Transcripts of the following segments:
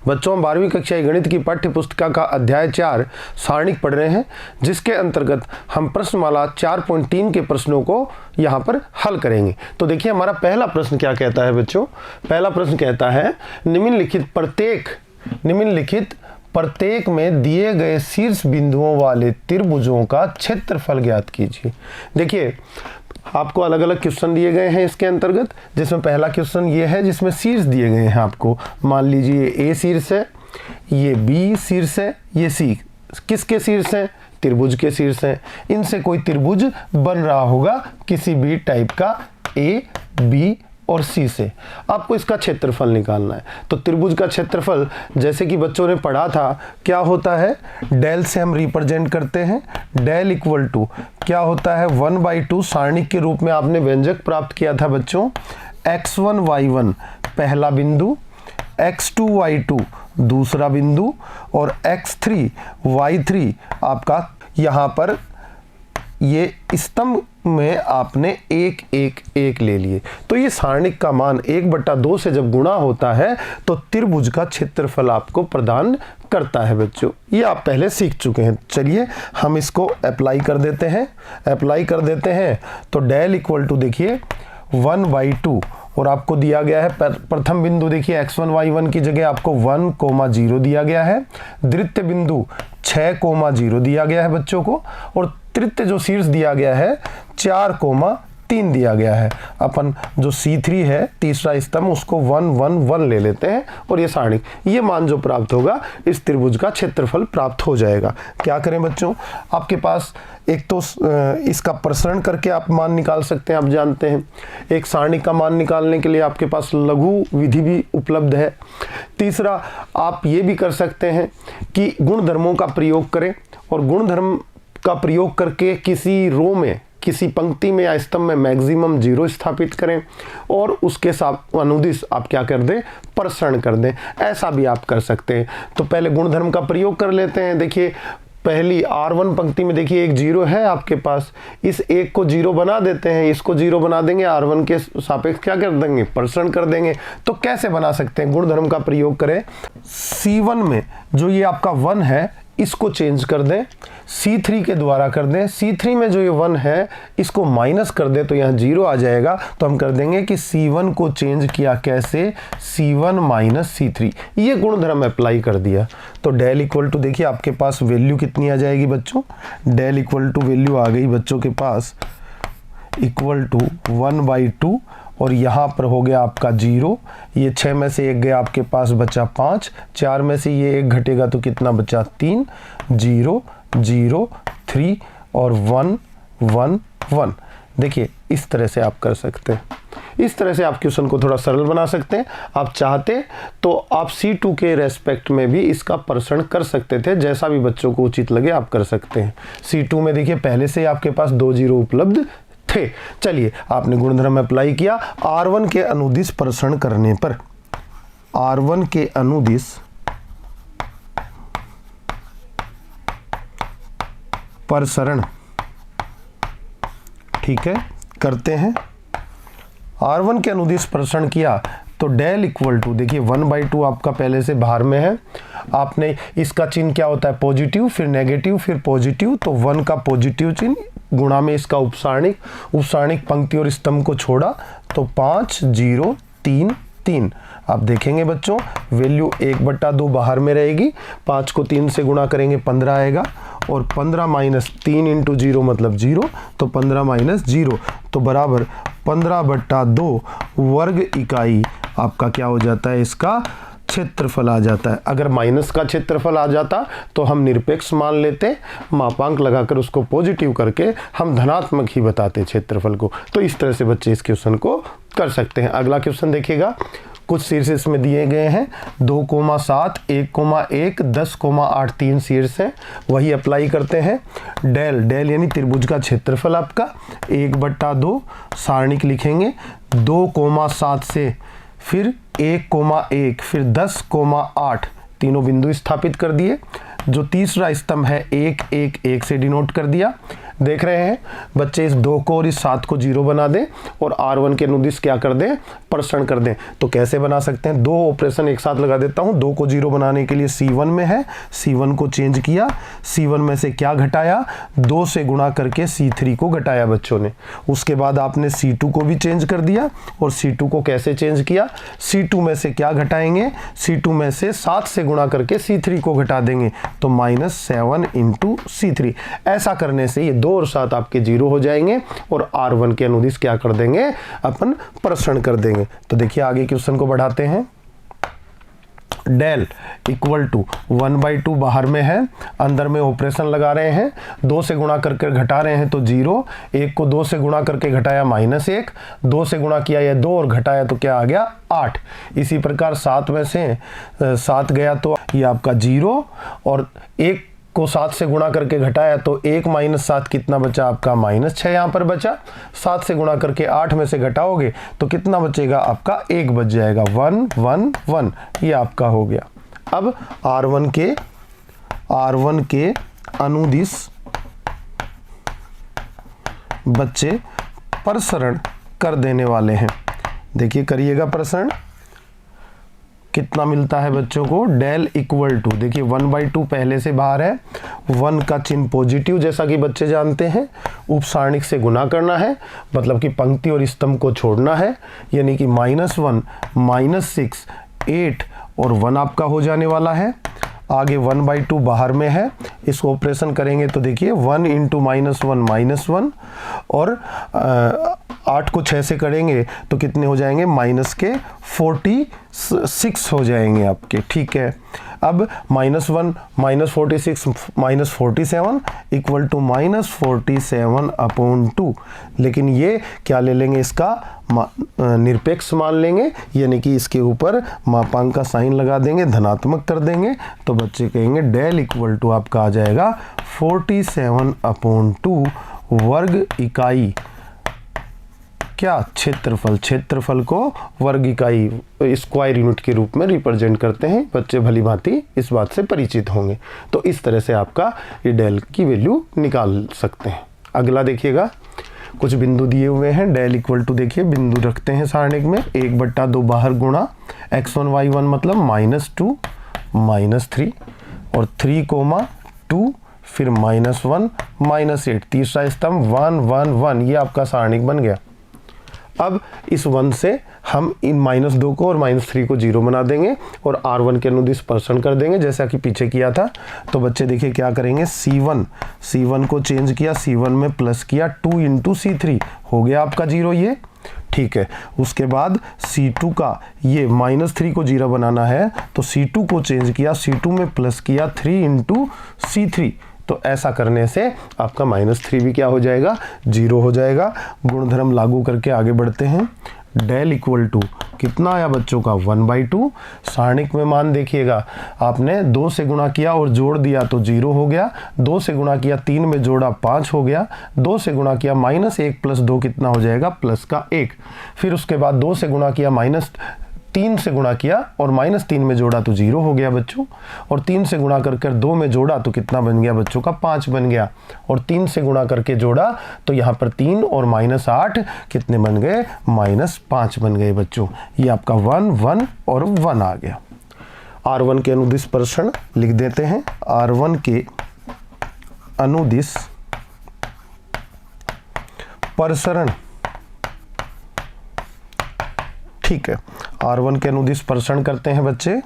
बच्चों हम 12वीं कक्षा गणित की पाठ्य पुस्तिका का अध्याय 4 सारणिक पढ़ रहे हैं, जिसके अंतर्गत हम प्रश्नमाला 4.3 के प्रश्नों को यहाँ पर हल करेंगे। तो देखिए हमारा पहला प्रश्न क्या कहता है बच्चों। पहला प्रश्न कहता है निम्नलिखित प्रत्येक में दिए गए शीर्ष बिंदुओं वाले त्रिभुजों का क्षेत्रफल ज्ञात कीजिए। देखिए आपको अलग अलग क्वेश्चन दिए गए हैं इसके अंतर्गत, जिसमें पहला क्वेश्चन ये है जिसमें शीर्ष दिए गए हैं आपको। मान लीजिए ए शीर्ष है, ये बी शीर्ष है, ये सी। किसके शीर्ष हैं? त्रिभुज के शीर्ष हैं। इनसे कोई त्रिभुज बन रहा होगा किसी भी टाइप का, ए बी और सी से। आपको इसका क्षेत्रफल निकालना है। तो त्रिभुज का क्षेत्रफल जैसे कि बच्चों ने पढ़ा था क्या होता है, डेल से हम रिप्रेजेंट करते हैं। डेल इक्वल टू क्या होता है 1/2 सारणिक के रूप में आपने व्यंजक प्राप्त किया था बच्चों। x1 y1 पहला बिंदु, x2 y2 दूसरा बिंदु और x3 y3 आपका यहाँ पर ये स्तंभ में आपने एक एक एक ले लिए। तो ये सारणिक का मान 1/2 से जब गुणा होता है तो त्रिभुज का क्षेत्रफल आपको प्रदान करता है बच्चों। ये आप पहले सीख चुके हैं। चलिए हम इसको अप्लाई कर देते हैं। तो डेल इक्वल टू देखिए 1/2 और आपको दिया गया है प्रथम बिंदु देखिए x1 y1 की जगह आपको 1,0 दिया गया है। द्वितीय बिंदु 6,0 दिया गया है बच्चों को, और तृतीय जो शीर्ष दिया गया है 4,3 दिया गया है। अपन जो C3 है तीसरा स्तंभ उसको 1,1,1 ले लेते हैं और ये सारणिक, ये मान जो प्राप्त होगा इस त्रिभुज का क्षेत्रफल प्राप्त हो जाएगा। क्या करें बच्चों, आपके पास एक तो इसका प्रसरण करके आप मान निकाल सकते हैं। आप जानते हैं एक सारणिक का मान निकालने के लिए आपके पास लघु विधि भी उपलब्ध है। तीसरा आप ये भी कर सकते हैं कि गुणधर्मों का प्रयोग करें और गुणधर्म का प्रयोग करके किसी रो में, किसी पंक्ति में या स्तंभ में मैक्सिमम 0 स्थापित करें और उसके साथ अनुदिश आप क्या कर दें, प्रसरण कर दें। ऐसा भी आप कर सकते हैं। तो पहले गुणधर्म का प्रयोग कर लेते हैं। देखिए पहली R1 पंक्ति में देखिए एक 0 है आपके पास, इस एक को 0 बना देते हैं, इसको 0 बना देंगे, R1 के सापेक्ष क्या कर देंगे, प्रसरण कर देंगे। तो कैसे बना सकते हैं, गुणधर्म का प्रयोग करें। C1 में जो ये आपका 1 है इसको चेंज कर दें, C3 के द्वारा कर दें। C3 में जो ये 1 है इसको माइनस कर दें तो यहाँ 0 आ जाएगा। तो हम कर देंगे कि C1 को चेंज किया कैसे, C1 माइनस C3, ये गुणधर्म अप्लाई कर दिया। तो डेल इक्वल टू देखिए आपके पास वैल्यू कितनी आ जाएगी बच्चों, डेल इक्वल टू वैल्यू आ गई बच्चों के पास इक्वल टू 1/2 और यहाँ पर हो गया आपका 0। ये 6 में से 1 गया आपके पास बचा 5, 4 में से ये 1 घटेगा तो कितना बचा 3, 0 0 3 और 1 1 1। देखिए इस तरह से आप कर सकते हैं। इस तरह से आप क्वेश्चन को थोड़ा सरल बना सकते हैं। आप चाहते तो आप C2 के रेस्पेक्ट में भी इसका प्रसरण कर सकते थे, जैसा भी बच्चों को उचित लगे आप कर सकते हैं। C2 में देखिए पहले से आपके पास 2 0 उपलब्ध थे। चलिए आपने गुणधर्म अप्लाई किया। R1 के अनुदिश प्रसरण करने पर, R1 के अनुदिश प्रसरण, ठीक है, करते हैं। R1 के अनुदिश प्रसरण किया तो डेल इक्वल टू देखिए 1/2 आपका पहले से बाहर में है। आपने इसका चिन्ह क्या होता है, पॉजिटिव, फिर नेगेटिव, फिर पॉजिटिव। तो 1 का पॉजिटिव चिन्ह गुणा में इसका उपसारणिक पंक्ति और स्तंभ को छोड़ा तो 5 0 3 3। आप देखेंगे बच्चों वैल्यू 1/2 बाहर में रहेगी। 5 को 3 से गुणा करेंगे 15 आएगा और 15 माइनस 3 इंटू 0 मतलब 0। तो 15 माइनस 0 तो बराबर 15/2 वर्ग इकाई आपका क्या हो जाता है, इसका क्षेत्रफल आ जाता है। अगर माइनस का क्षेत्रफल आ जाता तो हम निरपेक्ष मान लेते, मापांक लगाकर उसको पॉजिटिव करके हम धनात्मक ही बताते क्षेत्रफल को। तो इस तरह से बच्चे इस क्वेश्चन को कर सकते हैं। अगला क्वेश्चन देखिएगा, कुछ शीर्ष इसमें दिए गए हैं 2,7 1,1 10,8 3 शीर्ष हैं। वही अप्लाई करते हैं। डेल यानी त्रिभुज का क्षेत्रफल आपका 1/2 सारणिक लिखेंगे 2,7 से फिर 1,1 फिर 10,8 तीनों बिंदु स्थापित कर दिए। जो तीसरा स्तंभ है 1 1 1 से डिनोट कर दिया। देख रहे हैं बच्चे, इस 2 को और इस 7 को 0 बना दें और R1 के अनुदिश क्या कर दें, प्रसरण कर दें। तो कैसे बना सकते हैं, 2 ऑपरेशन एक साथ लगा देता हूं। 2 को 0 बनाने के लिए C1 में है, C1 को चेंज किया, C1 में से क्या घटाया, 2 से गुणा करके C3 को घटाया बच्चों ने। उसके बाद आपने C2 को भी चेंज कर दिया और C2 को कैसे चेंज किया, C2 में से क्या घटाएंगे, C2 में से 7 से गुणा करके C3 को घटा देंगे, तो -7 इंटू C3। ऐसा करने से ये 2 और 7 आपके 0 हो जाएंगे और R1 के अनुदिश क्या कर देंगे, अपन प्रसरण कर देंगे। तो देखिए आगे क्वेश्चन को बढ़ाते हैं। डेल इक्वल टू 1/2 बाहर में है, अंदर में ऑपरेशन लगा रहे हैं, 2 से गुणा करके घटा रहे हैं तो 0, 1 को 2 से गुणा करके घटाया -1, 2 से गुणा किया या 2 और घटाया तो क्या आ गया 8। इसी प्रकार 7 में से 7 गया तो ये आपका 0 और 1 को 7 से गुणा करके घटाया तो 1 - 7 कितना बचा आपका -6 यहाँ पर बचा। 7 से गुणा करके 8 में से घटाओगे तो कितना बचेगा आपका 1 बच जाएगा, 1 1 1, ये आपका हो गया। अब R1 के अनुदिश बच्चे प्रसरण कर देने वाले हैं। देखिए करिएगा प्रसरण, कितना मिलता है बच्चों को, डेल इक्वल टू, देखिए 1/2 पहले से बाहर है, 1 का चिन्ह पॉजिटिव जैसा कि बच्चे जानते हैं, उपसारणिक से गुना करना है, मतलब कि पंक्ति और स्तंभ को छोड़ना है, यानी कि -1 -6 8 और 1 आपका हो जाने वाला है। आगे 1/2 बाहर में है, इसको ऑपरेशन करेंगे तो देखिए 1 इंटू -1 और 8 को 6 से करेंगे तो कितने हो जाएंगे, -46 हो जाएंगे आपके, ठीक है। अब -1 -46 -47 इक्वल टू -47/2, लेकिन ये क्या ले लेंगे, इसका निरपेक्ष मान लेंगे, यानी कि इसके ऊपर मापांक का साइन लगा देंगे, धनात्मक कर देंगे, तो बच्चे कहेंगे डेल इक्वल टू आपका आ जाएगा 47/2 वर्ग इकाई, क्या क्षेत्रफल को वर्ग इकाई स्क्वायर यूनिट के रूप में रिप्रेजेंट करते हैं। बच्चे भली भांति इस बात से परिचित होंगे। तो इस तरह से आपका ये डेल की वैल्यू निकाल सकते हैं। अगला देखिएगा, कुछ बिंदु दिए हुए हैं, डेल इक्वल टू, देखिए बिंदु रखते हैं सारणिक में, 1/2 बाहर गुणा x1 y1 मतलब -2 -3 और 3, 2 फिर -1 -8, तीसरा स्तंभ 1 1 1, ये आपका सारणिक बन गया। अब इस 1 से हम इन -2 को और -3 को 0 बना देंगे और R1 के अनुदिश प्रसरण कर देंगे जैसा कि पीछे किया था। तो बच्चे देखिए क्या करेंगे, C1 को चेंज किया, C1 में प्लस किया, 2 इंटू C3 हो गया आपका 0, ये ठीक है। उसके बाद C2 का ये -3 को 0 बनाना है तो C2 को चेंज किया, C2 में प्लस किया 3 इंटू C3, तो ऐसा करने से आपका -3 भी क्या हो जाएगा, 0 हो जाएगा। गुणधर्म लागू करके आगे बढ़ते हैं। डेल इक्वल टू कितना आया बच्चों का, 1/2। सारणिक में मान देखिएगा, आपने 2 से गुणा किया और जोड़ दिया तो 0 हो गया, 2 से गुणा किया 3 में जोड़ा 5 हो गया, 2 से गुणा किया -1 + 2 कितना हो जाएगा, +1। फिर उसके बाद 2 से गुणा किया -3 से गुणा किया और -3 में जोड़ा तो 0 हो गया बच्चों, और 3 से गुणा कर 2 में जोड़ा तो कितना बन गया बच्चों का, 5 बन गया, और 3 से गुणा करके जोड़ा तो यहाँ पर 3 और -8 कितने बन गए, -5 बन गए बच्चों। ये आपका 1 1 और 1 आ गया। R1 के अनुदिश प्रसरण लिख देते हैं। R1 के अनुदिश प्रसरण, ठीक है, R1 के अनुदिश प्रसरण करते हैं बच्चे।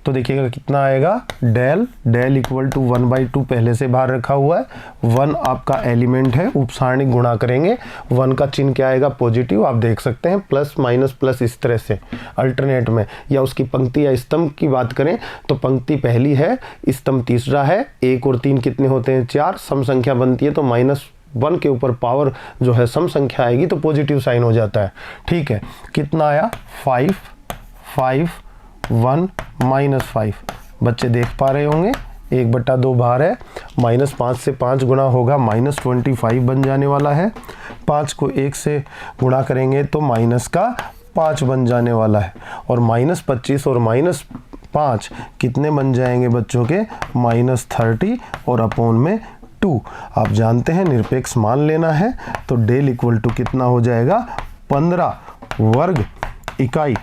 तो देखिएगा कितना आएगा, डेल इक्वल टू 1/2 पहले से बाहर रखा हुआ है, 1 आपका एलिमेंट है, उपसारणिक गुणा करेंगे, 1 का चिन्ह क्या आएगा, पॉजिटिव, आप देख सकते हैं, प्लस माइनस प्लस इस तरह से अल्टरनेट में, या उसकी पंक्ति या स्तंभ की बात करें तो पंक्ति पहली है, स्तंभ तीसरा है, 1 और 3 कितने होते हैं, 4, सम संख्या बनती है तो -1 के ऊपर पावर जो है सम संख्या आएगी तो पॉजिटिव साइन हो जाता है, ठीक है। कितना आया, 5 5 1 -5, बच्चे देख पा रहे होंगे, 1/2 बाहर है, -5 से 5 गुणा होगा, -25 बन जाने वाला है, 5 को 1 से गुणा करेंगे तो -5 बन जाने वाला है, और -25 और -5 कितने बन जाएंगे बच्चों के, -30 और अपॉन में 2। आप जानते हैं निरपेक्ष मान लेना है, तो डेल इक्वल टू कितना हो जाएगा 15 वर्ग इकाई।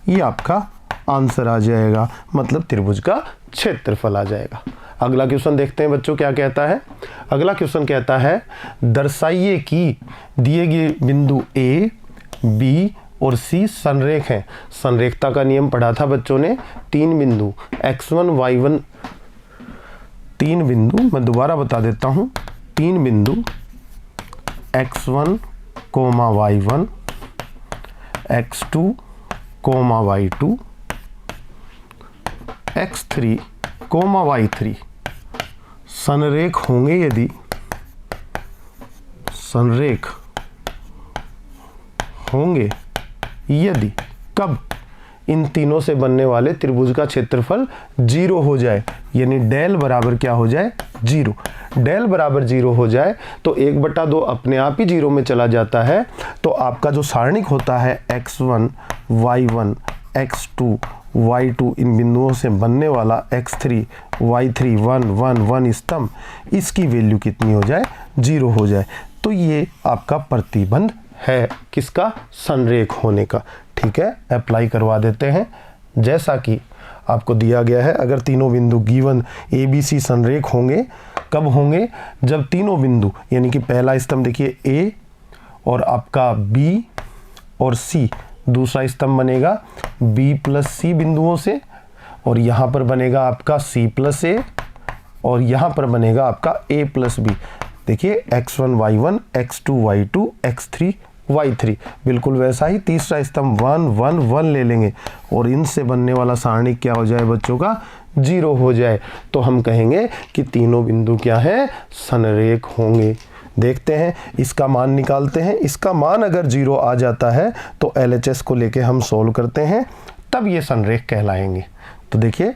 ये आपका आंसर आ जाएगा, मतलब त्रिभुज का क्षेत्रफल आ जाएगा। अगला क्वेश्चन देखते हैं बच्चों क्या कहता है। अगला क्वेश्चन कहता है दर्शाइए कि दिए गए बिंदु ए, बी और सी संरेख हैं। संरेखता का नियम पढ़ा था बच्चों ने। 3 बिंदु x1 y1, 3 बिंदु मैं दोबारा बता देता हूँ, 3 बिंदु x1, y1, x2, y2, x3, y3 संरेख होंगे यदि संरेख होंगे यदि कब इन तीनों से बनने वाले त्रिभुज का क्षेत्रफल 0 हो जाए, यानी डेल बराबर क्या हो जाए 0। डेल बराबर 0 हो जाए तो 1/2 अपने आप ही 0 में चला जाता है। तो आपका जो सारणिक होता है x1, y1, x2, y2 इन बिंदुओं से बनने वाला x3, y3 1 1 1 स्तंभ, इसकी वैल्यू कितनी हो जाए 0 हो जाए। तो ये आपका प्रतिबंध है किसका, संरेख होने का। ठीक है, अप्लाई करवा देते हैं। जैसा कि आपको दिया गया है, अगर तीनों बिंदु गिवन ए बी सी संरेख होंगे, कब होंगे, जब तीनों बिंदु यानी कि पहला स्तंभ देखिए ए और आपका बी और सी, दूसरा स्तंभ बनेगा बी प्लस सी बिंदुओं से, और यहाँ पर बनेगा आपका सी प्लस ए, और यहाँ पर बनेगा आपका ए प्लस बी। देखिए x1 y1, x2 y2, x3 y3, बिल्कुल वैसा ही तीसरा स्तंभ 1 1 1 ले लेंगे और इनसे बनने वाला सारणिक क्या हो जाए बच्चों का 0 हो जाए। तो हम कहेंगे कि तीनों बिंदु क्या है, संरेख होंगे। देखते हैं इसका मान निकालते हैं। इसका मान अगर 0 आ जाता है तो LHS को लेके हम सोल्व करते हैं, तब ये संरेख कहलाएंगे। तो देखिए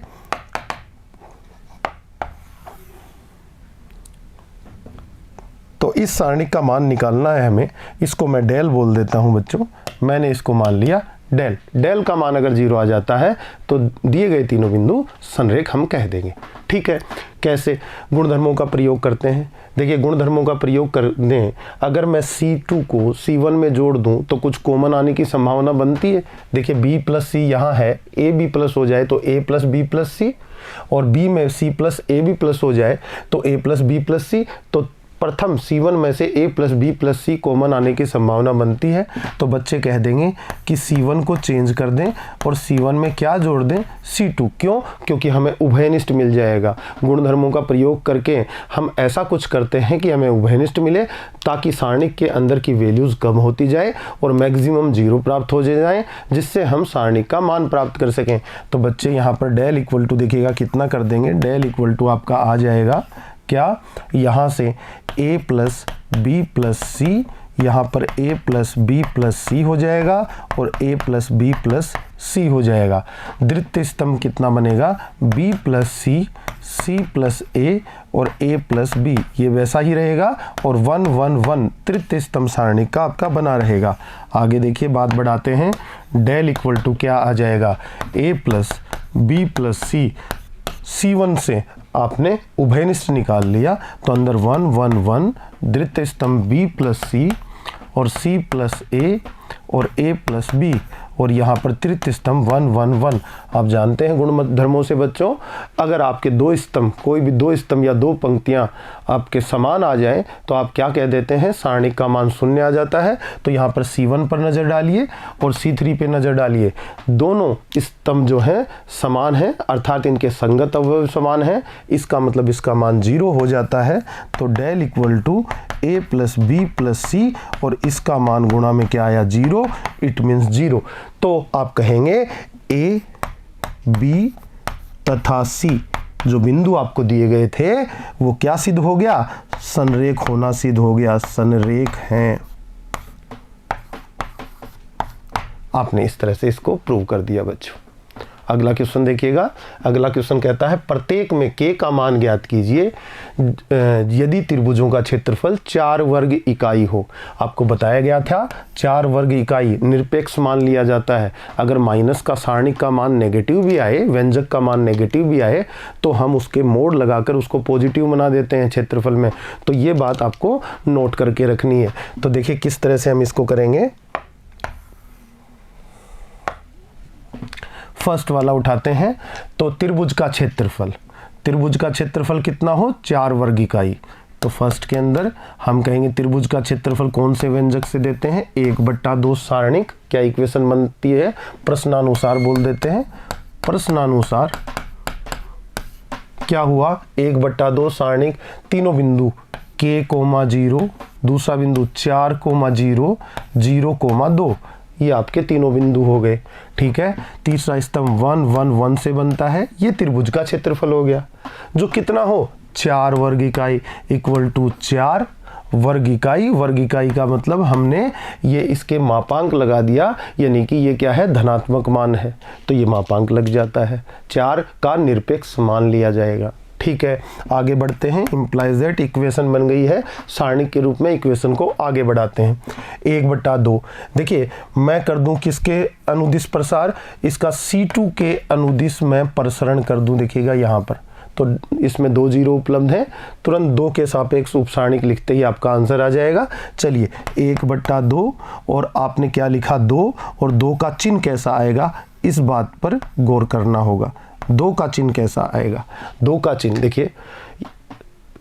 तो इस सारणिक का मान निकालना है हमें, इसको मैं डेल बोल देता हूं बच्चों। मैंने इसको मान लिया डेल। डेल का मान अगर 0 आ जाता है तो दिए गए तीनों बिंदु संरेख हम कह देंगे। ठीक है, कैसे गुणधर्मों का प्रयोग करते हैं। देखिए गुणधर्मों का प्रयोग करने, अगर मैं C2 को C1 में जोड़ दूं तो कुछ कॉमन आने की संभावना बनती है। देखिए B प्लस सी यहाँ है, A B प्लस हो जाए तो A plus B plus C, और B में C plus A B plus हो जाए तो A plus B plus C. तो प्रथम C1 में से A plus B plus C common आने की संभावना बनती है। तो बच्चे कह देंगे कि C1 को चेंज कर दें और C1 में क्या जोड़ दें C2। क्यों? क्योंकि हमें उभयनिष्ठ मिल जाएगा। गुणधर्मों का प्रयोग करके हम ऐसा कुछ करते हैं कि हमें उभयनिष्ठ मिले, ताकि सारणिक के अंदर की वैल्यूज़ कम होती जाए और मैक्सिमम 0 प्राप्त हो जाए, जिससे हम सारणिक का मान प्राप्त कर सकें। तो बच्चे यहाँ पर डेल इक्वल टू देखिएगा कितना कर देंगे, डेल इक्वल टू आपका आ जाएगा क्या, यहाँ से a plus B plus C, यहाँ पर a plus B plus C हो जाएगा और a plus B plus C हो जाएगा। द्वितीय स्तंभ कितना बनेगा, b plus C, c plus a और a प्लस b, ये वैसा ही रहेगा। और 1 1 1 तृतीय स्तंभ सारणिक का आपका बना रहेगा। आगे देखिए बात बढ़ाते हैं, डेल इक्वल टू क्या आ जाएगा, a plus B plus C, C1 से आपने उभयनिष्ठ निकाल लिया तो अंदर 1 1 1 द्वितीय स्तंभ b प्लस सी और c प्लस a और a प्लस b, और यहाँ पर तृतीय स्तंभ 1 1 1। आप जानते हैं गुण धर्मों से बच्चों, अगर आपके दो स्तंभ, कोई भी दो स्तंभ या दो पंक्तियाँ आपके समान आ जाएं तो आप क्या कह देते हैं, सारणिक का मान 0 आ जाता है। तो यहाँ पर C1 पर नज़र डालिए और C3 पे नज़र डालिए, दोनों स्तंभ जो हैं समान हैं, अर्थात इनके संगत अवयव समान हैं। इसका मतलब इसका मान 0 हो जाता है। तो del equal to a plus B plus C, और इसका मान गुणा में क्या आया 0, इट मीन्स 0। तो आप कहेंगे A, B तथा C जो बिंदु आपको दिए गए थे वो क्या सिद्ध हो गया, संरेख होना सिद्ध हो गया, संरेख हैं। आपने इस तरह से इसको प्रूव कर दिया बच्चों। अगला क्वेश्चन देखिएगा। अगला क्वेश्चन कहता है प्रत्येक में k का मान ज्ञात कीजिए यदि त्रिभुजों का क्षेत्रफल 4 वर्ग इकाई हो। आपको बताया गया था 4 वर्ग इकाई निरपेक्ष मान लिया जाता है। अगर माइनस का सारणिक का मान नेगेटिव भी आए, व्यंजक का मान नेगेटिव भी आए, तो हम उसके मोड़ लगाकर उसको पॉजिटिव बना देते हैं क्षेत्रफल में। तो ये बात आपको नोट करके रखनी है। तो देखिए किस तरह से हम इसको करेंगे। फर्स्ट वाला उठाते हैं। तो त्रिभुज का क्षेत्रफल कितना हो, 4 वर्ग इकाई। तो फर्स्ट के अंदर हम कहेंगे त्रिभुज का क्षेत्रफल कौन से व्यंजक से देते हैं, 1/2 सारणिक। क्या इक्वेशन बनती है, प्रश्नानुसार बोल देते हैं। प्रश्नानुसार क्या हुआ, 1/2 सारणिक, तीनों बिंदु k, 0, दूसरा बिंदु 4, 0, 0, 2, ये आपके तीनों बिंदु हो गए। ठीक है, तीसरा स्तंभ 1, 1, 1 से बनता है। ये त्रिभुज का क्षेत्रफल हो गया, जो कितना हो, 4 वर्ग इकाई इक्वल टू 4 वर्ग इकाई। वर्ग इकाई का मतलब हमने ये इसके मापांक लगा दिया, यानी कि ये क्या है, धनात्मक मान है, तो ये मापांक लग जाता है। 4 का निरपेक्ष मान लिया जाएगा। ठीक है, आगे बढ़ते हैं। इम्प्लाइज दैट इक्वेशन बन गई है, सारणिक के रूप में इक्वेशन को आगे बढ़ाते हैं। 1/2, देखिए मैं कर दूं किसके अनुदिश प्रसार, इसका C2 के अनुदिश में प्रसरण कर दूं। देखिएगा यहाँ पर तो इसमें 2 जीरो उपलब्ध हैं, तुरंत 2 के सापेक्ष उपसारणिक लिखते ही आपका आंसर आ जाएगा। चलिए 1/2 और आपने क्या लिखा, 2, और 2 का चिन्ह कैसा आएगा, इस बात पर गौर करना होगा। 2 का चिन्ह कैसा आएगा, 2 का चिन्ह देखिए,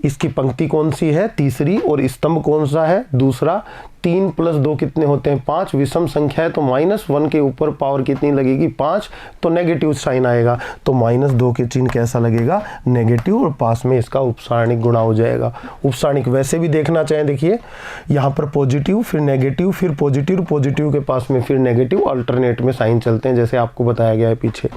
इसकी पंक्ति कौन सी है, तीसरी, और स्तंभ कौन सा है, दूसरा। 3 + 2 कितने होते हैं, 5। विषम संख्या है तो -1 के ऊपर पावर कितनी लगेगी, 5, तो नेगेटिव साइन आएगा। तो -2 के चिन्ह कैसा लगेगा, नेगेटिव, और पास में इसका उपसारणिक गुणा हो जाएगा। उपसारणिक वैसे भी देखना चाहें, देखिए यहाँ पर पॉजिटिव, फिर नेगेटिव, फिर पॉजिटिव, पॉजिटिव के पास में फिर नेगेटिव, अल्टरनेट में साइन चलते हैं जैसे आपको बताया गया है पीछे।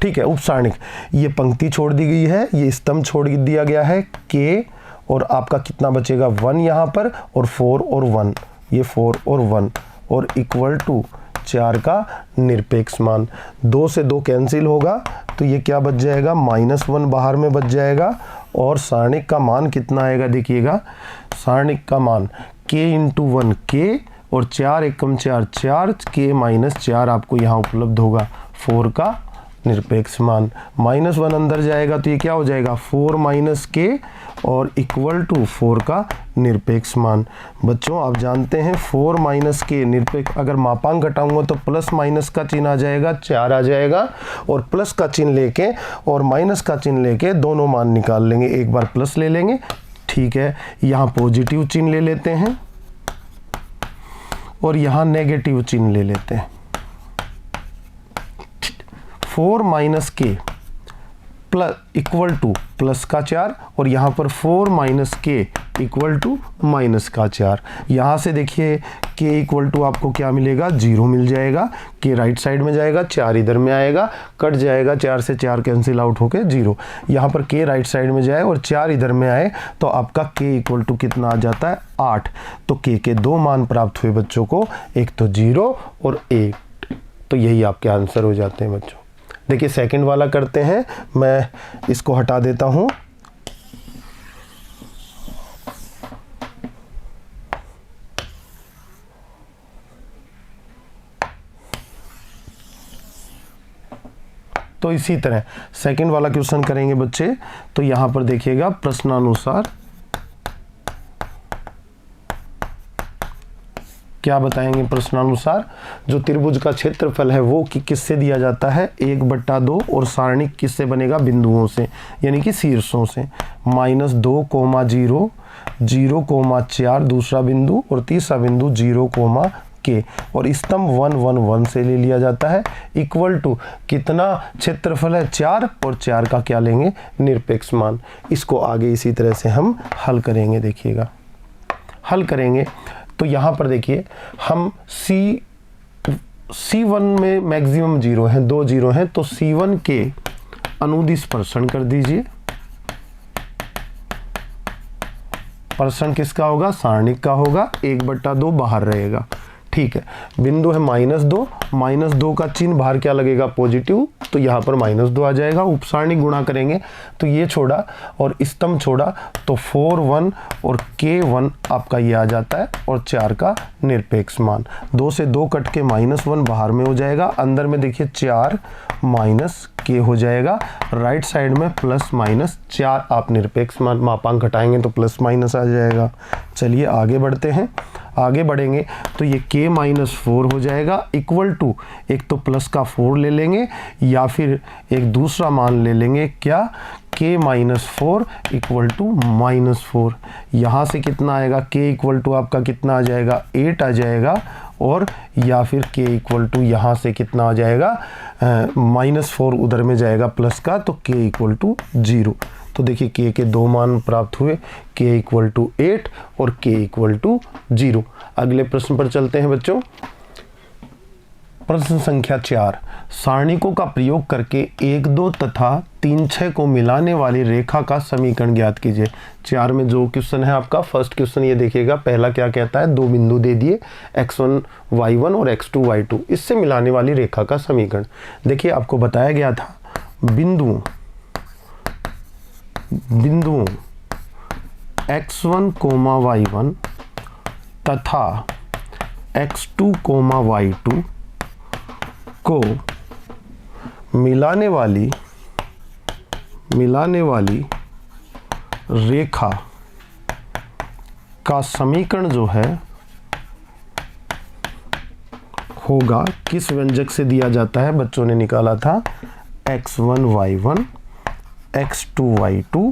ठीक है, उपसारणिक, ये पंक्ति छोड़ दी गई है, ये स्तंभ छोड़ दिया गया है, k, और आपका कितना बचेगा, 1 यहाँ पर, और 4 और 1, ये 4 और 1, और इक्वल टू 4 का निरपेक्ष मान। 2 से 2 कैंसिल होगा, तो ये क्या बच जाएगा, -1 बाहर में बच जाएगा, और सारणिक का मान कितना आएगा, देखिएगा सारणिक का मान k × 1 k, और 4 एकम 4 4, k - 4 आपको यहाँ उपलब्ध होगा। 4 का निरपेक्ष मान, -1 अंदर जाएगा तो ये क्या हो जाएगा, 4 - k, और इक्वल टू 4 का निरपेक्ष मान। बच्चों आप जानते हैं 4 - k निरपेक्ष, अगर मापांक घटाऊंगा तो प्लस माइनस का चिन्ह आ जाएगा, 4 आ जाएगा, और प्लस का चिन्ह लेके और माइनस का चिन्ह लेके दोनों मान निकाल लेंगे। एक बार प्लस ले लेंगे, ठीक है, यहाँ पॉजिटिव चिन्ह ले लेते हैं और यहाँ नेगेटिव चिन्ह ले लेते हैं। 4 - k plus equal two plus का 4, और यहाँ पर 4 - k इक्वल टू माइनस का 4। यहाँ से देखिए k इक्वल टू आपको क्या मिलेगा, 0 मिल जाएगा। k राइट साइड में जाएगा, 4 इधर में आएगा, कट जाएगा, 4 से 4 कैंसिल आउट होके 0। यहाँ पर k राइट साइड में जाए और 4 इधर में आए तो आपका k इक्वल टू कितना आ जाता है, 8। तो k के 2 मान प्राप्त हुए बच्चों को, एक तो 0 और 8। तो यही आपके आंसर हो जाते हैं बच्चों। देखिए सेकंड वाला करते हैं, मैं इसको हटा देता हूं। तो इसी तरह सेकंड वाला क्वेश्चन करेंगे बच्चे। तो यहां पर देखिएगा प्रश्नानुसार क्या बताएंगे, प्रश्नानुसार जो त्रिभुज का क्षेत्रफल है वो किससे दिया जाता है, 1/2, और सारणिक किससे बनेगा, बिंदुओं से, यानी कि शीर्षों से। -2, 0, 0, 4 दूसरा बिंदु, और तीसरा बिंदु 0, k, और स्तंभ 1, 1, 1 से ले लिया जाता है। इक्वल टू कितना क्षेत्रफल है, 4, और 4 का क्या लेंगे, निरपेक्ष मान। इसको आगे इसी तरह से हम हल करेंगे। देखिएगा हल करेंगे तो यहाँ पर देखिए हम C1 में मैक्सिमम 0 हैं, 2 0 हैं, तो C1 के अनुदिश प्रसरण कर दीजिए। प्रसरण किसका होगा, सारणिक का होगा, 1/2 बाहर रहेगा। ठीक है, बिंदु है -2 का चिन्ह बाहर क्या लगेगा, पॉजिटिव, तो यहाँ पर -2 आ जाएगा। उपसारणिक गुणा करेंगे तो ये छोड़ा और स्तंभ छोड़ा तो 4 1 और k1 आपका ये आ जाता है और 4 का निरपेक्ष मान। 2 से 2 कट के -1 बाहर में हो जाएगा, अंदर में देखिए 4 माइनस k हो जाएगा, राइट साइड में +-4 आप निरपेक्ष मान मापांक घटाएंगे तो +- आ जाएगा। चलिए आगे बढ़ते हैं, आगे बढ़ेंगे तो ये k-4 हो जाएगा इक्वल टू, एक तो प्लस का 4 ले लेंगे या फिर एक दूसरा मान ले लेंगे, क्या, k-4 इक्वल टू -4। यहाँ से कितना आएगा, k इक्वल टू आपका कितना आ जाएगा, 8 आ जाएगा, और या फिर k इक्वल टू यहाँ से कितना आ जाएगा, -4 उधर में जाएगा प्लस का, तो k इक्वल टू 0। तो देखिए k के 2 मान प्राप्त हुए, k इक्वल टू 8 और k इक्वल टू 0। अगले प्रश्न पर चलते हैं बच्चों। प्रश्न संख्या 4, सारणिकों का प्रयोग करके 1 2 तथा 3 6 को मिलाने वाली रेखा का समीकरण ज्ञात कीजिए। 4 में जो क्वेश्चन है आपका, फर्स्ट क्वेश्चन ये देखिएगा, पहला क्या कहता है, 2 बिंदु दे दिए x1 y1 और x2 y2, इससे मिलाने वाली रेखा का समीकरण। देखिए आपको बताया गया था बिंदुओं x1, y1 तथा x2, y2 को मिलाने वाली रेखा का समीकरण जो है होगा, किस व्यंजक से दिया जाता है, बच्चों ने निकाला था x1 y1 x2 y2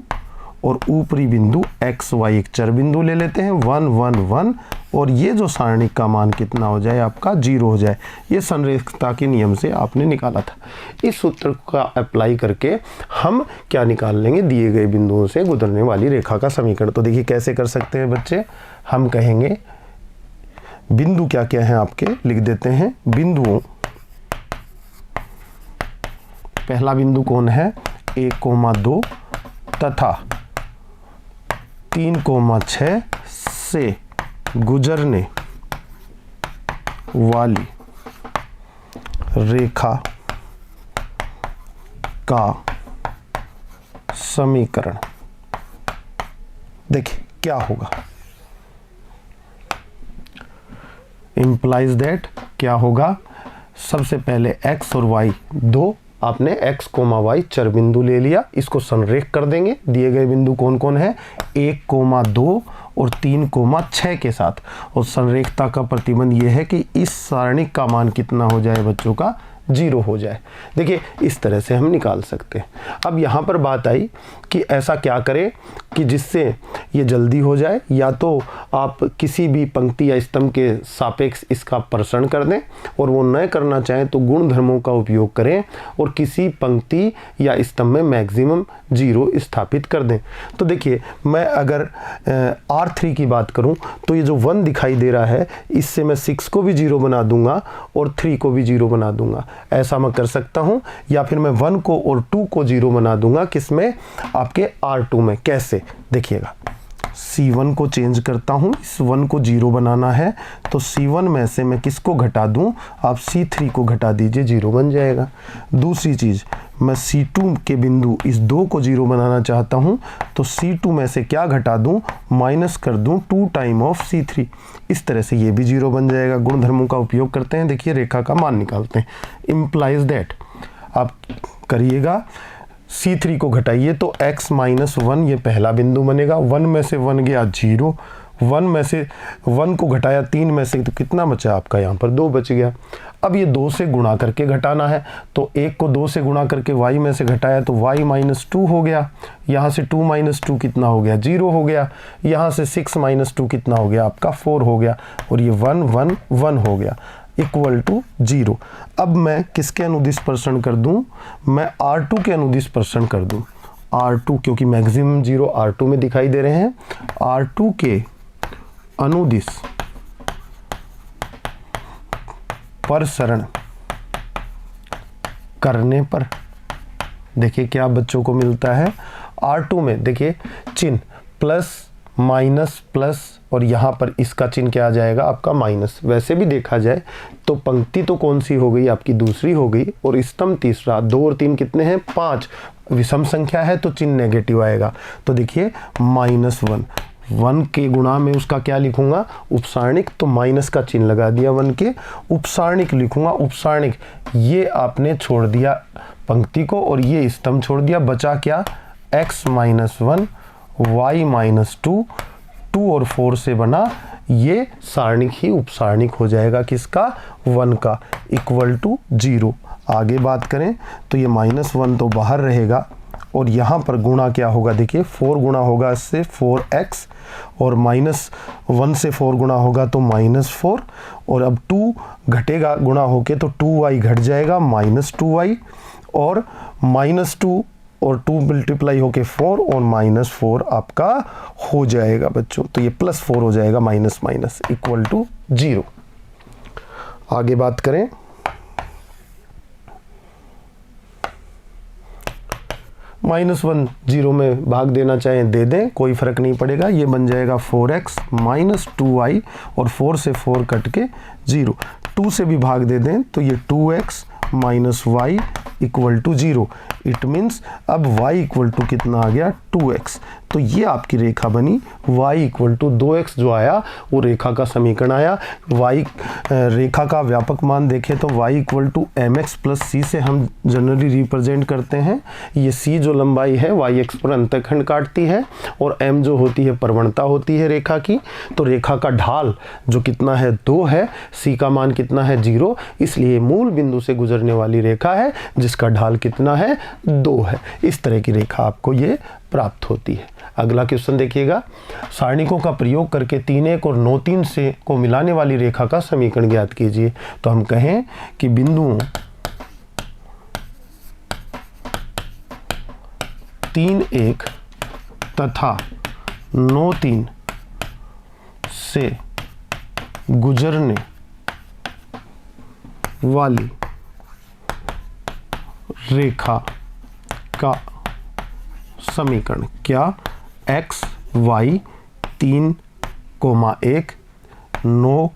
और ऊपरी बिंदु x y एक चर बिंदु ले लेते हैं 1 1 1, और ये जो सारणिक का मान कितना हो जाए आपका, 0 हो जाए। ये संरेखता के नियम से आपने निकाला था। इस सूत्र का अप्लाई करके हम क्या निकाल लेंगे, दिए गए बिंदुओं से गुजरने वाली रेखा का समीकरण। तो देखिए कैसे कर सकते हैं बच्चे, हम कहेंगे बिंदु क्या क्या है आपके, लिख देते हैं बिंदुओं, पहला बिंदु कौन है, 1, 2 तथा 3, 6 से गुजरने वाली रेखा का समीकरण। देखिए क्या होगा, इंप्लाइज दैट क्या होगा, सबसे पहले x और y, दो आपने x, y चर बिंदु ले लिया, इसको संरेख कर देंगे। दिए गए बिंदु कौन कौन है, 1, 2 और 3, 6 के साथ। और संरेखता का प्रतिबंध यह है कि इस सारणिक का मान कितना हो जाए बच्चों का, 0 हो जाए। देखिए इस तरह से हम निकाल सकते हैं। अब यहाँ पर बात आई कि ऐसा क्या करें कि जिससे ये जल्दी हो जाए, या तो आप किसी भी पंक्ति या स्तंभ के सापेक्ष इसका प्रसरण कर दें, और वो न करना चाहें तो गुण धर्मों का उपयोग करें और किसी पंक्ति या स्तंभ में मैक्सिमम 0 स्थापित कर दें। तो देखिए मैं अगर R3 की बात करूं तो ये जो 1 दिखाई दे रहा है, इससे मैं 6 को भी 0 बना दूंगा और 3 को भी 0 बना दूंगा। ऐसा मैं कर सकता हूं, या फिर मैं 1 को और 2 को 0 बना दूंगा, किसमें, आपके R2 में। कैसे, देखिएगा, C1 को चेंज करता हूं, इस 1 को 0 बनाना है तो C1 में से मैं किसको घटा दूं, आप C3 को घटा दीजिए, 0 बन जाएगा। दूसरी चीज़, मैं C2 के बिंदु इस 2 को 0 बनाना चाहता हूं तो C2 में से क्या घटा दूं, माइनस कर दूं 2 टाइम ऑफ C3, इस तरह से ये भी 0 बन जाएगा। गुण धर्मों का उपयोग करते हैं, देखिए रेखा का मान निकालते हैं। इम्प्लाइज दैट आप करिएगा, C3 को घटाइए तो x - 1 ये पहला बिंदु बनेगा, 1 में से 1 गया 0, 1 में से 1 को घटाया 3 में से, तो कितना बचा आपका, यहाँ पर 2 बच गया। अब ये 2 से गुणा करके घटाना है, तो 1 को 2 से गुणा करके y में से घटाया तो y - 2 हो गया, यहाँ से 2 - 2 कितना हो गया, 0 हो गया, यहाँ से 6 - 2 कितना हो गया आपका, 4 हो गया, और ये 1 1 1 हो गया, इक्वल टू 0। अब मैं किसके अनुदिश प्रसरण कर दूं, मैं R2 के अनुदिश प्रसरण कर दूं। R2 क्योंकि मैक्सिमम 0 R2 में दिखाई दे रहे हैं, R2 के अनुदिश प्रसरण करने पर देखिए क्या बच्चों को मिलता है। R2 में देखिए चिन्ह प्लस माइनस प्लस और यहाँ पर इसका चिन्ह क्या आ जाएगा आपका माइनस। वैसे भी देखा जाए तो पंक्ति तो कौन सी हो गई आपकी, दूसरी हो गई, और स्तंभ तीसरा। 2 और 3 कितने हैं, 5। विषम संख्या है तो चिन्ह नेगेटिव आएगा। तो देखिए -1, 1 के गुणा में उसका क्या लिखूंगा, उपसारणिक, तो माइनस का चिन्ह लगा दिया 1 के। उपसारणिक लिखूंगा, उपसारणिक, ये आपने छोड़ दिया पंक्ति को और ये स्तंभ छोड़ दिया, बचा क्या, x - 1 y - 2, 2 और 4 से बना ये सारणिक ही उपसारणिक हो जाएगा किसका, 1 का, इक्वल टू 0। आगे बात करें तो ये -1 तो बाहर रहेगा और यहाँ पर गुणा क्या होगा, देखिए 4 गुणा होगा इससे 4x, और -1 से 4 गुणा होगा तो -4, और अब 2 घटेगा गुणा होके तो 2y घट जाएगा -2y, और -2 और 2 मल्टीप्लाई होके 4 और -4 आपका हो जाएगा बच्चों। तो ये +4 हो जाएगा, माइनस माइनस इक्वल टू 0। आगे बात करें -1 0 में भाग देना चाहें दे दें, कोई फर्क नहीं पड़ेगा। ये बन जाएगा 4x - 2y, और 4 से 4 कट के 0। 2 से भी भाग दे दें तो ये 2x - y equal to 0। It means अब y इक्वल टू कितना आ गया, 2x। तो ये आपकी रेखा बनी, y इक्वल टू 2x जो आया वो रेखा का समीकरण आया। y रेखा का व्यापक मान देखें तो y equal to mx plus c से हम जनरली रिप्रेजेंट करते हैं। ये c जो लंबाई है y एक्स पर अंतःखंड काटती है, और m जो होती है प्रवणता होती है रेखा की। तो रेखा का ढाल जो कितना है, 2 है, c का मान कितना है, 0, इसलिए मूल बिंदु से गुजरने वाली रेखा है जिसका ढाल कितना है, 2 है। इस तरह की रेखा आपको ये प्राप्त होती है। अगला क्वेश्चन देखिएगा, सारणिकों का प्रयोग करके 3-1 और 9-3 से को मिलाने वाली रेखा का समीकरण ज्ञात कीजिए। तो हम कहें कि बिंदुओं 3-1 तथा 9-3 से गुजरने वाली रेखा का समीकरण क्या, x y 3, 1 9,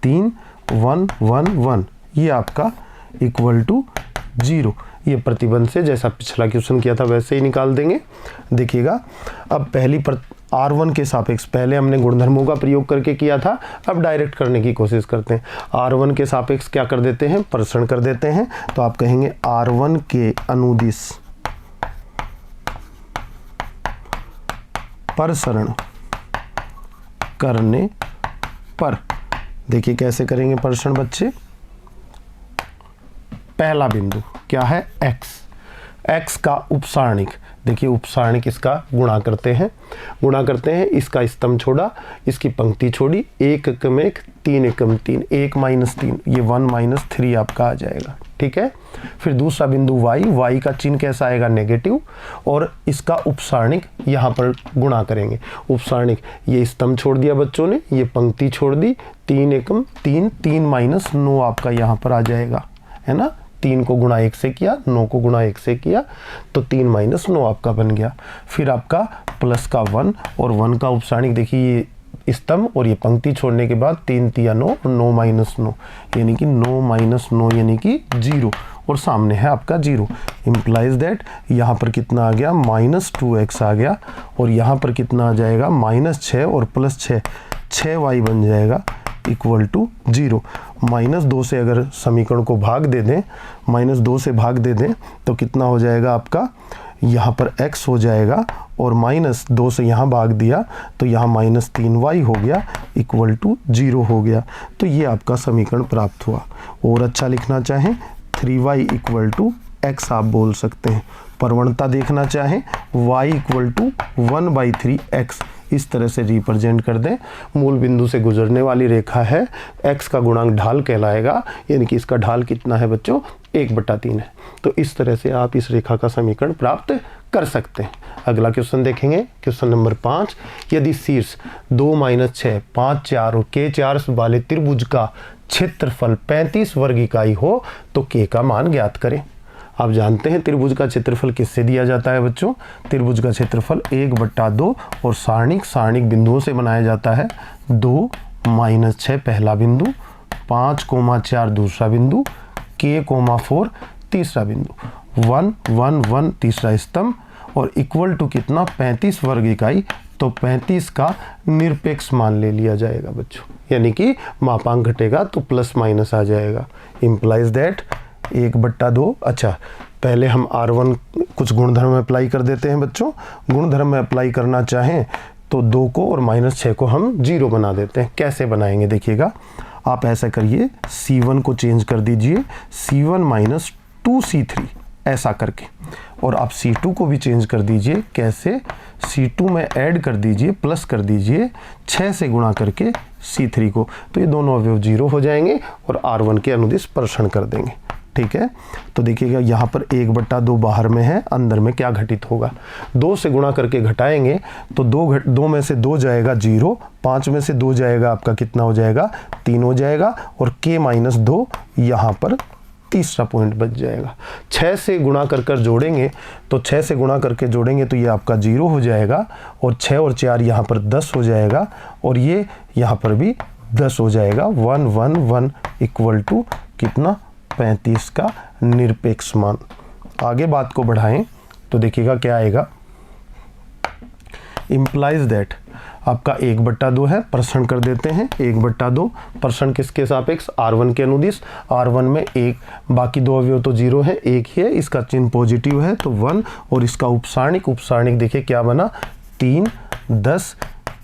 3 1 1 1, ये आपका इक्वल टू 0। ये प्रतिबंध से जैसा पिछला क्वेश्चन किया था वैसे ही निकाल देंगे। देखिएगा अब पहली R1 के सापेक्ष, पहले हमने गुणधर्मों का प्रयोग करके किया था, अब डायरेक्ट करने की कोशिश करते हैं। R1 के सापेक्ष क्या कर देते हैं, प्रसरण कर देते हैं। तो आप कहेंगे R1 के अनुदिश प्रसरण करने पर, देखिए कैसे करेंगे प्रसरण बच्चे। पहला बिंदु क्या है, x का उपसारणिक, देखिए उपसारणिक इसका गुणा करते हैं, इसका स्तंभ छोड़ा, इसकी पंक्ति छोड़ी, 1 एकम 1 3 एकम 3, 1 - 3, ये 1 - 3 आपका आ जाएगा, ठीक है। फिर दूसरा बिंदु y का चिन्ह कैसा आएगा, नेगेटिव, और इसका उपसारणिक यहाँ पर गुणा करेंगे। उपसारणिक, ये स्तंभ छोड़ दिया बच्चों ने, ये पंक्ति छोड़ दी, 3 एकम 3, 3 - 9 आपका यहाँ पर आ जाएगा, है ना। 3 को गुणा 1 से किया, 9 को गुणा 1 से किया, तो 3 - 9 आपका बन गया। फिर आपका प्लस का 1, और 1 का उपसारणिक, देखिए ये स्तंभ और ये पंक्ति छोड़ने के बाद 3 - 3 9, 9 - 9, यानी कि 9 - 9 यानी कि 0, और सामने है आपका 0। इम्प्लाइज दैट यहाँ पर कितना आ गया, -2x आ गया, और यहाँ पर कितना आ जाएगा, -6 और +6, 6y बन जाएगा इक्वल टू 0। -2 से अगर समीकरण को भाग दे दें, -2 से भाग दे दें तो कितना हो जाएगा आपका, यहाँ पर x हो जाएगा, और -2 से यहाँ भाग दिया तो यहाँ -3y हो गया इक्वल टू 0 हो गया। तो ये आपका समीकरण प्राप्त हुआ। और अच्छा लिखना चाहें 3y इक्वल टू x आप बोल सकते हैं। प्रवणता देखना चाहें y इक्वल टू 1/3x, इस तरह से रिप्रेजेंट कर दें। मूल बिंदु से गुजरने वाली रेखा है, x का गुणांक ढाल कहलाएगा, यानी कि इसका ढाल कितना है बच्चों, 1/3 है। तो इस तरह से आप इस रेखा का समीकरण प्राप्त कर सकते हैं। अगला क्वेश्चन देखेंगे, क्वेश्चन नंबर 5। यदि शीर्ष 2 - 6 5 4 और k 4 वाले त्रिभुज का क्षेत्रफल 35 वर्ग इकाई हो तो k का मान ज्ञात करें। आप जानते हैं त्रिभुज का क्षेत्रफल किससे दिया जाता है बच्चों? त्रिभुज का क्षेत्रफल 1/2 और सारणिक बिंदुओं से बनाया जाता है। 2 - 6 पहला बिंदु, 5,4 दूसरा बिंदु, k,4 तीसरा बिंदु, 1 1 1 तीसरा स्तंभ और इक्वल टू कितना? 35 वर्ग इकाई। तो 35 का निरपेक्ष मान ले लिया जाएगा बच्चों, यानी कि मापांक घटेगा तो प्लस माइनस आ जाएगा। Implies that 1/2। अच्छा, पहले हम R1 कुछ गुणधर्म अप्लाई कर देते हैं बच्चों। गुणधर्म में अप्लाई करना चाहें तो 2 को और -6 को हम 0 बना देते हैं। कैसे बनाएंगे देखिएगा, आप ऐसा करिए, C1 को चेंज कर दीजिए C1 - 2C3 ऐसा करके, और आप C2 को भी चेंज कर दीजिए। कैसे? C2 में ऐड कर दीजिए, प्लस कर दीजिए 6 से गुणा करके C3 को, तो ये दोनों अवयव 0 हो जाएंगे और R1 के अनुदिश प्रश्न कर देंगे। ठीक है, तो देखिएगा यहाँ पर 1/2 बाहर में है, अंदर में क्या घटित होगा? 2 से गुणा करके घटाएंगे तो 2 में से 2 जाएगा 0, 5 में से 2 जाएगा आपका कितना हो जाएगा? 3 हो जाएगा, और k-2 यहाँ पर तीसरा पॉइंट बच जाएगा। 6 से गुणा कर जोड़ेंगे तो 6 से गुणा करके जोड़ेंगे तो ये आपका 0 हो जाएगा, और 6 और 4 यहाँ पर 10 हो जाएगा, और ये यहाँ पर भी 10 हो जाएगा। 1 1 1 इक्वल टू कितना? 35 का निरपेक्ष मान। आगे बात को बढ़ाएं तो देखिएगा क्या आएगा। इम्प्लाइज दैट आपका 1/2 है, प्रश्न कर देते हैं। 1/2 प्रश्न किसके सापेक्ष? R1 के अनुदिश। R1 में 1, बाकी 2 अवयव तो 0 है, 1 ही है, इसका चिन्ह पॉजिटिव है तो 1, और इसका उपसारणिक देखिए क्या बना? 3 10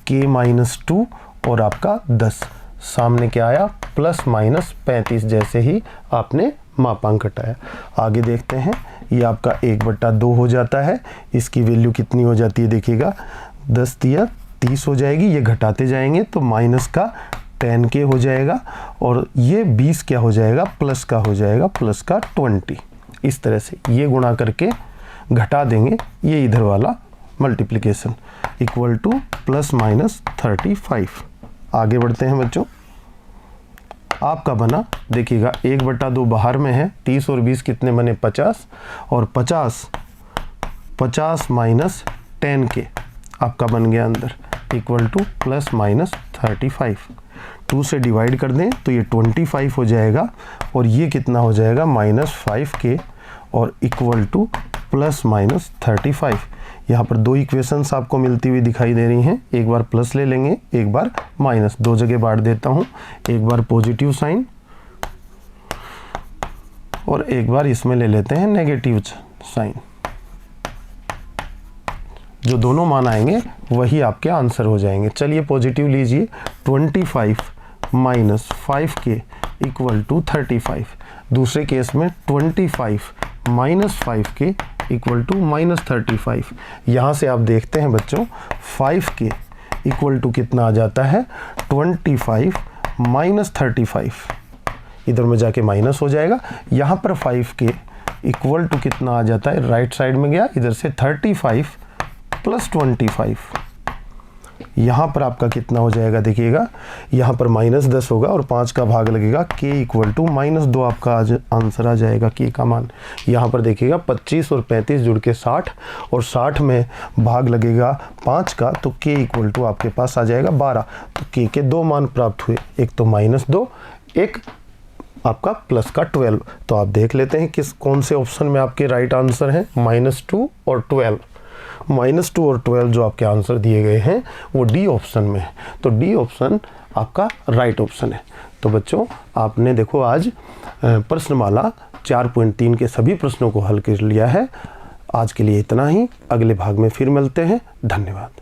k-2 और आपका 10, सामने क्या आया? ±35, जैसे ही आपने मापांक घटाया। आगे देखते हैं, ये आपका 1/2 हो जाता है। इसकी वैल्यू कितनी हो जाती है देखिएगा? 10 × 30 हो जाएगी। ये घटाते जाएंगे तो माइनस का 10k हो जाएगा, और ये 20 क्या हो जाएगा? प्लस का हो जाएगा, प्लस का 20। इस तरह से ये गुणा करके घटा देंगे, ये इधर वाला मल्टीप्लिकेशन इक्वल टू ±35। आगे बढ़ते हैं बच्चों, आपका बना देखिएगा 1/2 बाहर में है, 30 और 20 कितने बने? 50, और 50 - 10k आपका बन गया अंदर, इक्वल टू ±35। 2 से डिवाइड कर दें तो ये 25 हो जाएगा, और ये कितना हो जाएगा? -5k, और इक्वल टू ±35। यहाँ पर 2 इक्वेशंस आपको मिलती हुई दिखाई दे रही हैं। एक बार प्लस ले लेंगे, एक बार माइनस, 2 जगह बांट देता हूँ। एक बार पॉजिटिव साइन और एक बार इसमें ले लेते हैं नेगेटिव साइन। जो दोनों मान आएंगे वही आपके आंसर हो जाएंगे। चलिए पॉजिटिव लीजिए, 25 - 5k इक्वल टू 35। दूसरे केस में 25 - 5k इक्वल टू -35। यहाँ से आप देखते हैं बच्चों 5k इक्वल टू कितना आ जाता है? 25 - 35। इधर में जाके माइनस हो जाएगा। यहाँ पर 5k इक्वल टू कितना आ जाता है? राइट साइड में गया, इधर से 35 + 25। यहाँ पर आपका कितना हो जाएगा देखिएगा, यहाँ पर -10 होगा और 5 का भाग लगेगा, k इक्वल टू -2 आपका आंसर आ जाएगा, k का मान। यहाँ पर देखिएगा 25 और 35 जुड़ के 60, और 60 में भाग लगेगा 5 का, तो k इक्वल टू आपके पास आ जाएगा 12। तो k के 2 मान प्राप्त हुए, एक तो -2, एक आपका प्लस का 12। तो आप देख लेते हैं कौन से ऑप्शन में आपके राइट आंसर हैं, -2 और 12। -2 और 12 जो आपके आंसर दिए गए हैं वो डी ऑप्शन में है, तो डी ऑप्शन आपका राइट ऑप्शन है। तो बच्चों आपने देखो आज प्रश्नमाला 4.3 के सभी प्रश्नों को हल कर लिया है। आज के लिए इतना ही, अगले भाग में फिर मिलते हैं। धन्यवाद।